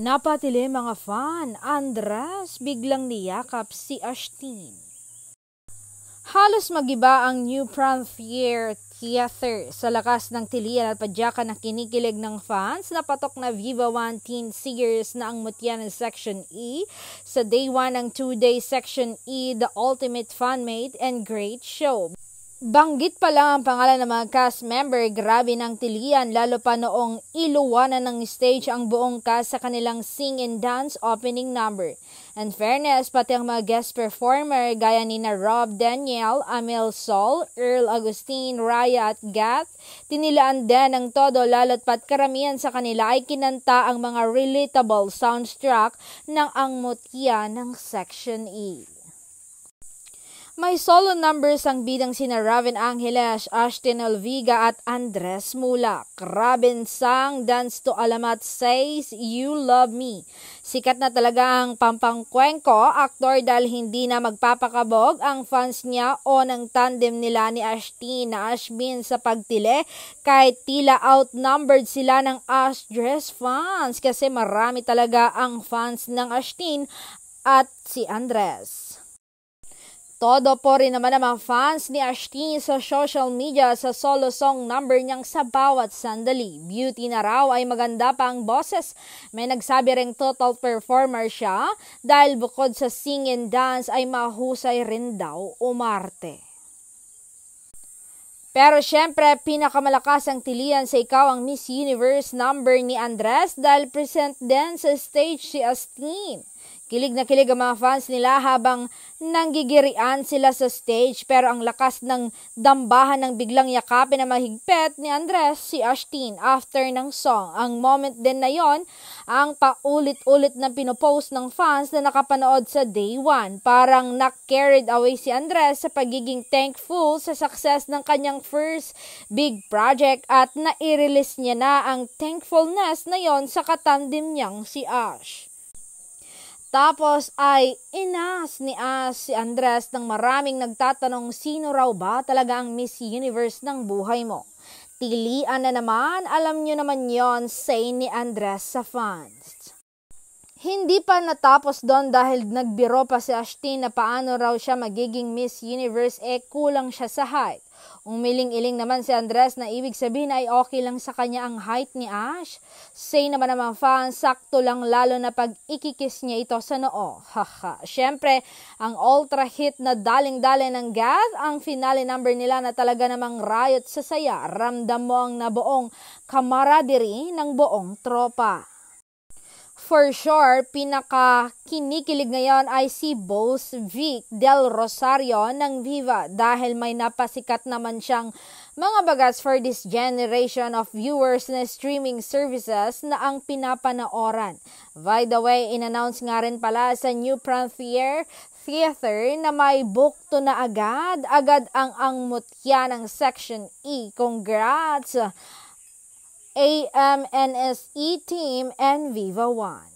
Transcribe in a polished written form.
Napatili mga fan, Andres biglang niyakap si Ashtyn. Halos magiba ang New Frontier Theater sa lakas ng tilian at padyakan na kinikilig ng fans na patok na Viva One Teen Series na ang mutya ng Section E sa Day 1 ng 2-day Section E, The Ultimate Funmate and Great Show. Banggit pa lang ang pangalan ng mga cast member, grabe ng tilian lalo pa noong iluwanan ng stage ang buong cast sa kanilang sing and dance opening number. And fairness, pati ang mga guest performer gaya ni na Rob Daniel, Amel Sol, Earl Agustin, Raya at Gath, tinilaan din ng todo lalo't pat karamihan sa kanila ay kinanta ang mga relatable soundtrack ng ang mutya ng Section E. May solo numbers ang bidang sina Raven Angeles, Ashtyn Olviga at Andres Mulak. Raven sang Dance to Alamat Says You Love Me. Sikat na talaga ang pampangkwengko aktor dahil hindi na magpapakabog ang fans niya o ng tandem nila ni Ashtyn na Ashbin sa pagtili kahit tila outnumbered sila ng Ashdres fans kasi marami talaga ang fans ng Ashtyn at si Andres. Todo po rin naman ang mga fans ni Ashtyn sa social media sa solo song number niyang Sa Bawat Sandali. Beauty na raw ay maganda pa ang boses. May nagsabi ring total performer siya dahil bukod sa sing and dance ay mahusay rin daw umarte. Pero syempre, pinakamalakas ang tilian sa Ikaw ang Miss Universe number ni Andres dahil present din sa stage si Ashtyn. Kilig na kilig ang mga fans nila habang nanggigirian sila sa stage pero ang lakas ng dambahan ng biglang yakapin na mahigpit ni Andres si Ashtyn after ng song. Ang moment din na yon ang paulit-ulit na pinopost ng fans na nakapanood sa Day 1. Parang na-carried away si Andres sa pagiging thankful sa success ng kanyang first big project at nai-release niya na ang thankfulness na yon sa katandim niyang si Ash. Tapos ay inas ni Ash si Andres nang maraming nagtatanong sino raw ba talaga ang Miss Universe ng buhay mo. Tilian na naman, alam nyo naman yon, say ni Andres sa fans. Hindi pa natapos doon dahil nagbiro pa si Ashtyn na paano raw siya magiging Miss Universe kulang siya sa height. Umiling-iling naman si Andres na ibig sabihin ay okay lang sa kanya ang height ni Ash. Say naman ng mga fans, sakto lang lalo na pag ikikis niya ito sa noo. Haha. Siyempre, ang ultra hit na daling-dali ng Gath, ang finale number nila na talaga namang riot sa saya. Ramdam mo ang nabuong camaraderie ng buong tropa. For sure, pinaka-kinikilig ngayon ay si Boss Vic Del Rosario ng Viva dahil may napasikat naman siyang mga bagats for this generation of viewers na streaming services na ang pinapanooran. By the way, in-announce nga rin pala sa New Frontier Theater na may bukto na agad ang mutya ng Section E. Congrats! AMNSE team and Viva One.